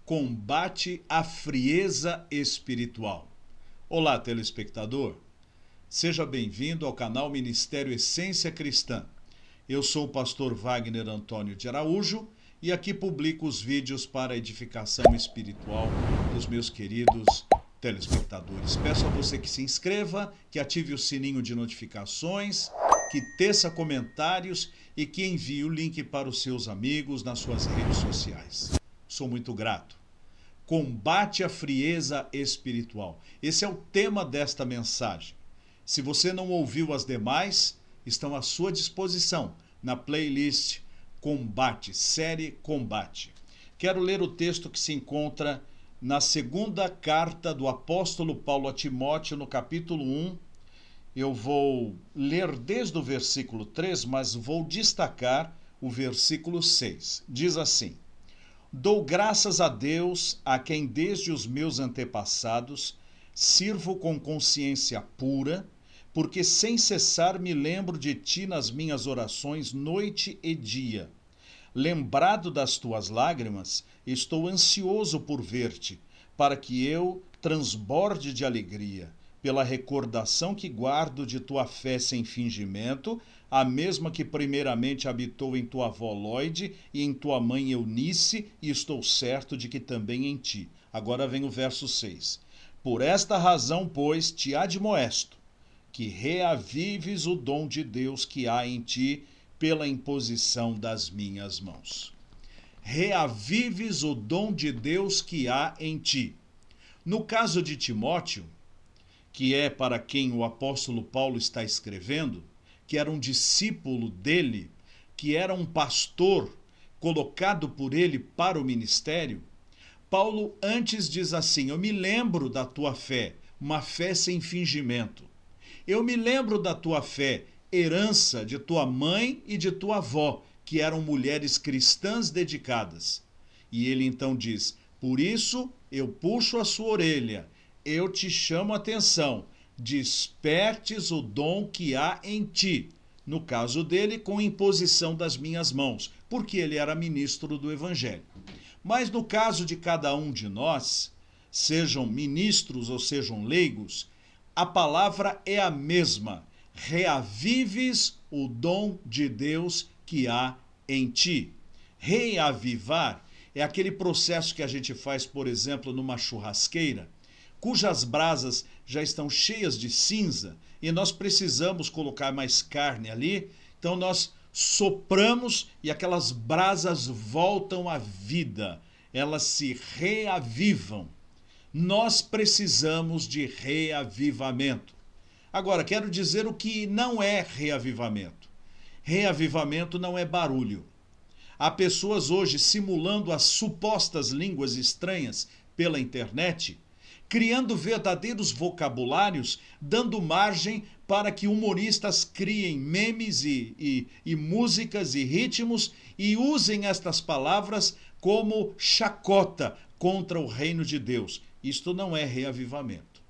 combate a frieza espiritual. Olá, telespectador. Seja bem-vindo ao canal Ministério Essência Cristã. Eu sou o pastor Wagner Antônio de Araújo e aqui publico os vídeos para a edificação espiritual dos meus queridos telespectadores. Peço a você que se inscreva, que ative o sininho de notificações, que teça comentários e que envie o link para os seus amigos nas suas redes sociais. Sou muito grato. Combate a frieza espiritual. Esse é o tema desta mensagem. Se você não ouviu as demais, estão à sua disposição na playlist Combate, série Combate. Quero ler o texto que se encontra na segunda carta do apóstolo Paulo a Timóteo, no capítulo 1. Eu vou ler desde o versículo 3, mas vou destacar o versículo 6. Diz assim: Dou graças a Deus, a quem desde os meus antepassados sirvo com consciência pura, porque sem cessar me lembro de ti nas minhas orações noite e dia. Lembrado das tuas lágrimas, estou ansioso por ver-te, para que eu transborde de alegria, pela recordação que guardo de tua fé sem fingimento, a mesma que primeiramente habitou em tua avó Lóide e em tua mãe Eunice, e estou certo de que também em ti. Agora vem o verso 6. Por esta razão, pois, te admoesto, que reavives o dom de Deus que há em ti, pela imposição das minhas mãos. Reavives o dom de Deus que há em ti. No caso de Timóteo, que é para quem o apóstolo Paulo está escrevendo, que era um discípulo dele, que era um pastor colocado por ele para o ministério, Paulo antes diz assim: eu me lembro da tua fé, uma fé sem fingimento. Eu me lembro da tua fé, herança de tua mãe e de tua avó, que eram mulheres cristãs dedicadas. E ele então diz: por isso eu puxo a sua orelha, eu te chamo a atenção, despertes o dom que há em ti. No caso dele, com imposição das minhas mãos, porque ele era ministro do Evangelho. Mas no caso de cada um de nós, sejam ministros ou sejam leigos, a palavra é a mesma. Reavives o dom de Deus que há em ti. Reavivar é aquele processo que a gente faz, por exemplo, numa churrasqueira, cujas brasas já estão cheias de cinza e nós precisamos colocar mais carne ali, então nós sopramos e aquelas brasas voltam à vida, elas se reavivam. Nós precisamos de reavivamento. Agora, quero dizer o que não é reavivamento. Reavivamento não é barulho. Há pessoas hoje simulando as supostas línguas estranhas pela internet, criando verdadeiros vocabulários, dando margem para que humoristas criem memes e músicas e ritmos e usem estas palavras como chacota contra o reino de Deus. Isto não é reavivamento.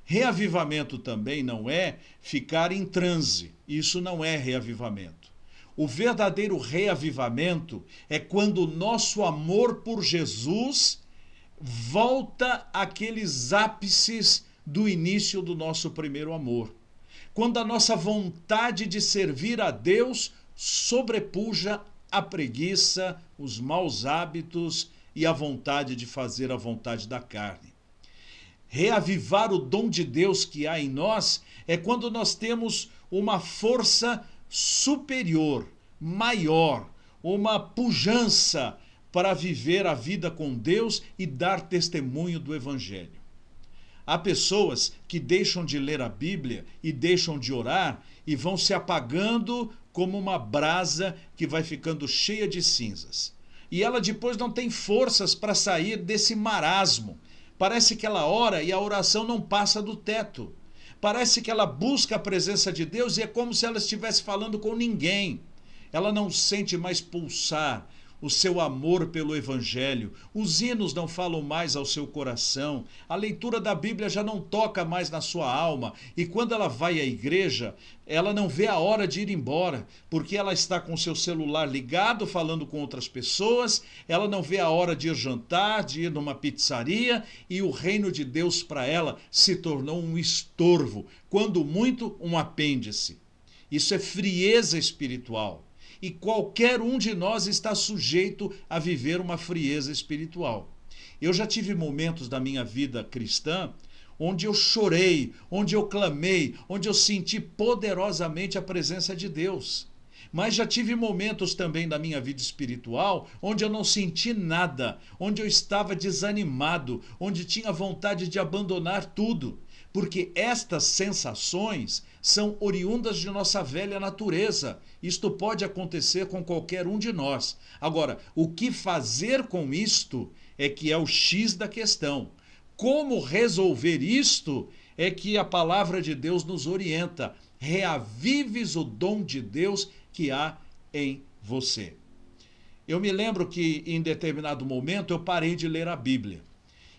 Reavivamento também não é ficar em transe. Isso não é reavivamento. O verdadeiro reavivamento é quando o nosso amor por Jesus volta àqueles ápices do início do nosso primeiro amor. Quando a nossa vontade de servir a Deus sobrepuja a preguiça, os maus hábitos e a vontade de fazer a vontade da carne. Reavivar o dom de Deus que há em nós é quando nós temos uma força superior, maior, uma pujança para viver a vida com Deus e dar testemunho do Evangelho. Há pessoas que deixam de ler a Bíblia e deixam de orar e vão se apagando como uma brasa que vai ficando cheia de cinzas. E ela depois não tem forças para sair desse marasmo. Parece que ela ora e a oração não passa do teto. Parece que ela busca a presença de Deus e é como se ela estivesse falando com ninguém. Ela não sente mais pulsar o seu amor pelo Evangelho. Os hinos não falam mais ao seu coração. A leitura da Bíblia já não toca mais na sua alma. E quando ela vai à igreja, ela não vê a hora de ir embora, porque ela está com seu celular ligado, falando com outras pessoas. Ela não vê a hora de ir jantar, de ir numa pizzaria, e o reino de Deus para ela se tornou um estorvo, quando muito um apêndice. Isso é frieza espiritual. E qualquer um de nós está sujeito a viver uma frieza espiritual. Eu já tive momentos da minha vida cristã onde eu chorei, onde eu clamei, onde eu senti poderosamente a presença de Deus. Mas já tive momentos também da minha vida espiritual onde eu não senti nada, onde eu estava desanimado, onde tinha vontade de abandonar tudo. Porque estas sensações são oriundas de nossa velha natureza. Isto pode acontecer com qualquer um de nós. Agora, o que fazer com isto é que é o X da questão. Como resolver isto é que a palavra de Deus nos orienta. Reavives o dom de Deus que há em você. Eu me lembro que em determinado momento eu parei de ler a Bíblia.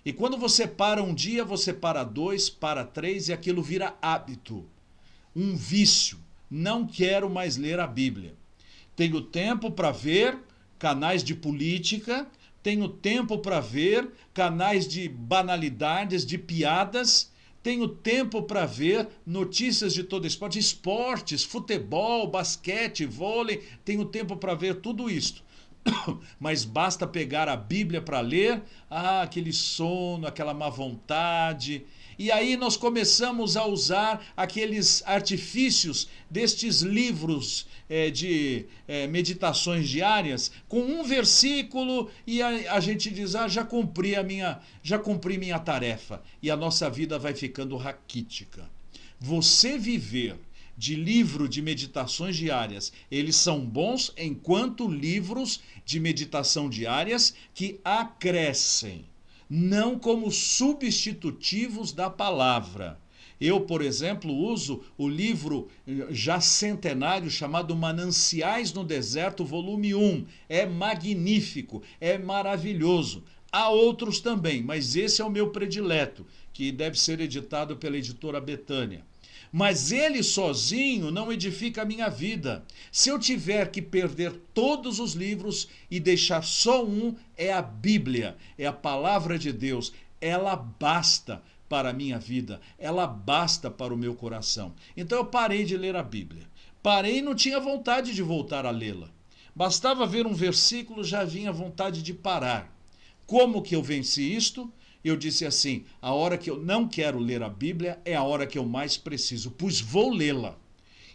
E quando você para um dia, você para 2, para 3 e aquilo vira hábito, um vício. Não quero mais ler a Bíblia. Tenho tempo para ver canais de política, tenho tempo para ver canais de banalidades, de piadas, tenho tempo para ver notícias de todo esporte, esportes, futebol, basquete, vôlei, tenho tempo para ver tudo isso. Mas basta pegar a Bíblia para ler, aquele sono, aquela má vontade. E aí nós começamos a usar aqueles artifícios destes livros de meditações diárias, com um versículo, e a gente diz, já cumpri minha tarefa. E a nossa vida vai ficando raquítica. Você viver de livro de meditações diárias, eles são bons enquanto livros de meditação diárias que acrescem, não como substitutivos da palavra. Eu, por exemplo, uso o livro já centenário chamado Mananciais no Deserto, volume 1. É magnífico, é maravilhoso. Há outros também, mas esse é o meu predileto, que deve ser editado pela editora Betânia. Mas ele sozinho não edifica a minha vida. Se eu tiver que perder todos os livros e deixar só um, é a Bíblia, é a palavra de Deus. Ela basta para a minha vida, ela basta para o meu coração. Então eu parei de ler a Bíblia. Parei e não tinha vontade de voltar a lê-la. Bastava ver um versículo, já vinha vontade de parar. Como que eu venci isto? Eu disse assim, a hora que eu não quero ler a Bíblia é a hora que eu mais preciso, pois vou lê-la.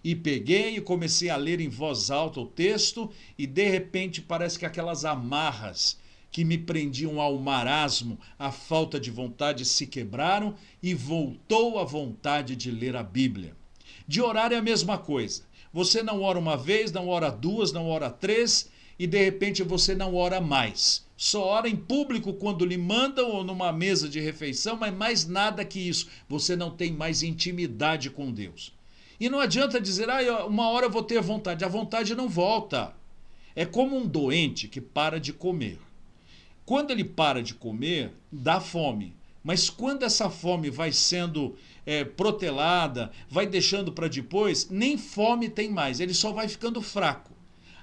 E peguei e comecei a ler em voz alta o texto e de repente parece que aquelas amarras que me prendiam ao marasmo, à falta de vontade, se quebraram e voltou a vontade de ler a Bíblia. De orar é a mesma coisa. Você não ora uma vez, não ora duas, não ora três e de repente você não ora mais. Só ora em público quando lhe mandam ou numa mesa de refeição, mas mais nada que isso. Você não tem mais intimidade com Deus. E não adianta dizer, uma hora eu vou ter vontade. A vontade não volta. É como um doente que para de comer. Quando ele para de comer, dá fome. Mas quando essa fome vai sendo protelada, vai deixando para depois, nem fome tem mais. Ele só vai ficando fraco.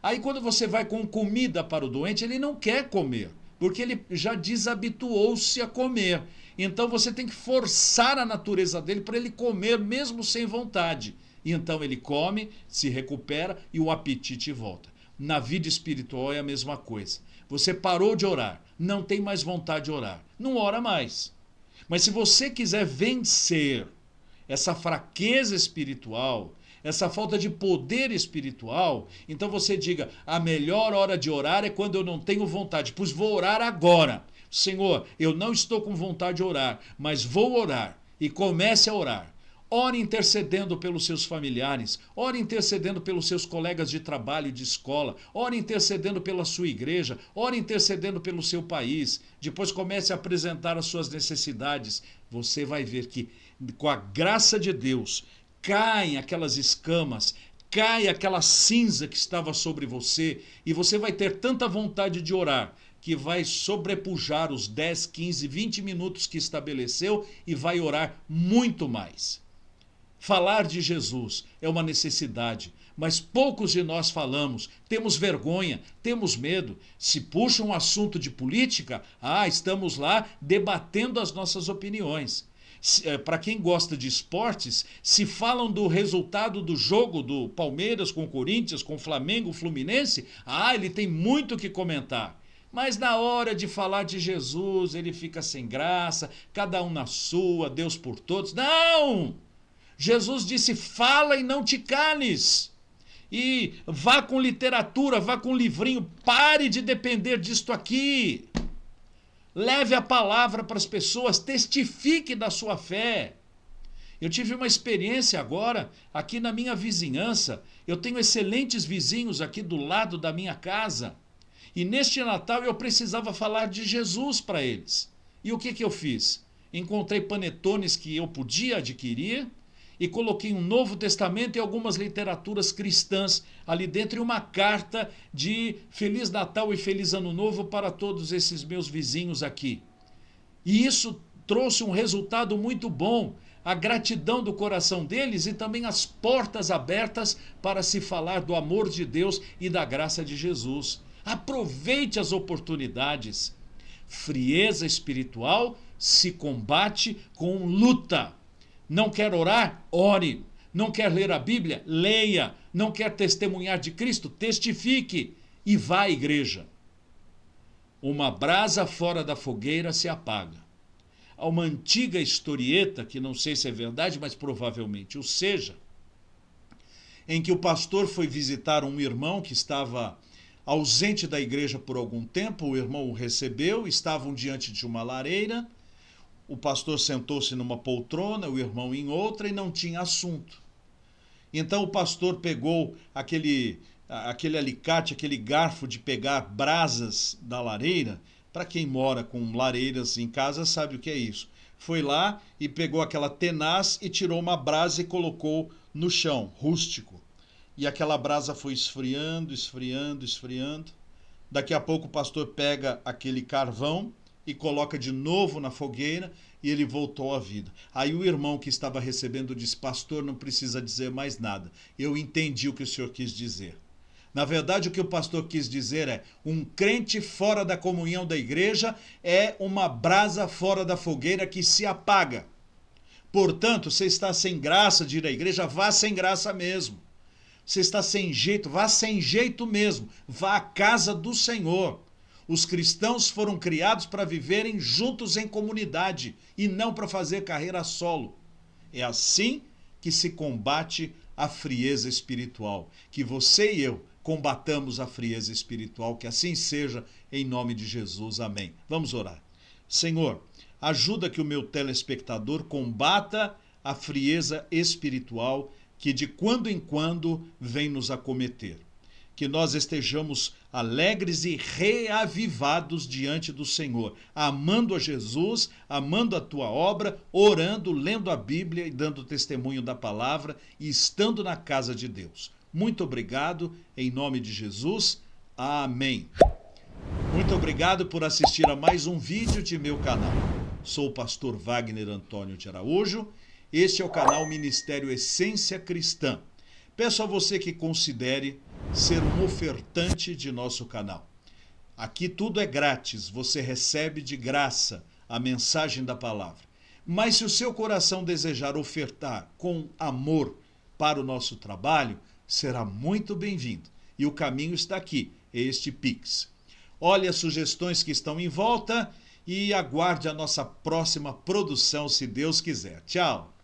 Aí quando você vai com comida para o doente, ele não quer comer, porque ele já desabituou-se a comer. Então você tem que forçar a natureza dele para ele comer mesmo sem vontade. E então ele come, se recupera e o apetite volta. Na vida espiritual é a mesma coisa. Você parou de orar, não tem mais vontade de orar, não ora mais. Mas se você quiser vencer essa fraqueza espiritual, essa falta de poder espiritual, então você diga, a melhor hora de orar é quando eu não tenho vontade, pois vou orar agora. Senhor, eu não estou com vontade de orar, mas vou orar. E comece a orar. Ore intercedendo pelos seus familiares, ore intercedendo pelos seus colegas de trabalho e de escola, ore intercedendo pela sua igreja, ore intercedendo pelo seu país. Depois comece a apresentar as suas necessidades. Você vai ver que, com a graça de Deus, caem aquelas escamas, cai aquela cinza que estava sobre você e você vai ter tanta vontade de orar que vai sobrepujar os 10, 15, 20 minutos que estabeleceu e vai orar muito mais. Falar de Jesus é uma necessidade, mas poucos de nós falamos, temos vergonha, temos medo. Se puxa um assunto de política, estamos lá debatendo as nossas opiniões. Para quem gosta de esportes, se falam do resultado do jogo do Palmeiras com o Corinthians, com o Flamengo, o Fluminense, ele tem muito o que comentar. Mas na hora de falar de Jesus, ele fica sem graça, cada um na sua, Deus por todos. Não! Jesus disse, fala e não te cales. E vá com literatura, vá com livrinho, pare de depender disto aqui. Leve a palavra para as pessoas, testifique da sua fé. Eu tive uma experiência agora, aqui na minha vizinhança. Eu tenho excelentes vizinhos aqui do lado da minha casa. E neste Natal eu precisava falar de Jesus para eles. E o que eu fiz? Encontrei panetones que eu podia adquirir e coloquei um Novo Testamento e algumas literaturas cristãs ali dentro e uma carta de Feliz Natal e Feliz Ano Novo para todos esses meus vizinhos aqui. E isso trouxe um resultado muito bom, a gratidão do coração deles e também as portas abertas para se falar do amor de Deus e da graça de Jesus. Aproveite as oportunidades. Frieza espiritual se combate com luta. Não quer orar? Ore. Não quer ler a Bíblia? Leia. Não quer testemunhar de Cristo? Testifique. E vá à igreja. Uma brasa fora da fogueira se apaga. Há uma antiga historieta, que não sei se é verdade, mas provavelmente o seja, em que o pastor foi visitar um irmão que estava ausente da igreja por algum tempo. O irmão o recebeu, estavam diante de uma lareira. O pastor sentou-se numa poltrona, o irmão em outra, e não tinha assunto. Então o pastor pegou aquele alicate, aquele garfo de pegar brasas da lareira. Para quem mora com lareiras em casa sabe o que é isso. Foi lá e pegou aquela tenaz e tirou uma brasa e colocou no chão, rústico. E aquela brasa foi esfriando, esfriando, esfriando. Daqui a pouco o pastor pega aquele carvão e coloca de novo na fogueira e ele voltou à vida. Aí o irmão que estava recebendo disse, pastor, não precisa dizer mais nada. Eu entendi o que o senhor quis dizer. Na verdade, o que o pastor quis dizer é, um crente fora da comunhão da igreja é uma brasa fora da fogueira que se apaga. Portanto, você está sem graça de ir à igreja, vá sem graça mesmo. Você está sem jeito, vá sem jeito mesmo. Vá à casa do Senhor. Os cristãos foram criados para viverem juntos em comunidade e não para fazer carreira solo. É assim que se combate a frieza espiritual. Que você e eu combatamos a frieza espiritual, que assim seja, em nome de Jesus. Amém. Vamos orar. Senhor, ajuda que o meu telespectador combata a frieza espiritual que de quando em quando vem nos acometer. Que nós estejamos alegres e reavivados diante do Senhor, amando a Jesus, amando a tua obra, orando, lendo a Bíblia e dando testemunho da palavra e estando na casa de Deus. Muito obrigado, em nome de Jesus. Amém. Muito obrigado por assistir a mais um vídeo de meu canal. Sou o pastor Wagner Antônio de Araújo. Este é o canal Ministério Essência Cristã. Peço a você que considere ser um ofertante de nosso canal. Aqui tudo é grátis, você recebe de graça a mensagem da palavra. Mas se o seu coração desejar ofertar com amor para o nosso trabalho, será muito bem-vindo. E o caminho está aqui, este Pix. Olhe as sugestões que estão em volta e aguarde a nossa próxima produção, se Deus quiser. Tchau!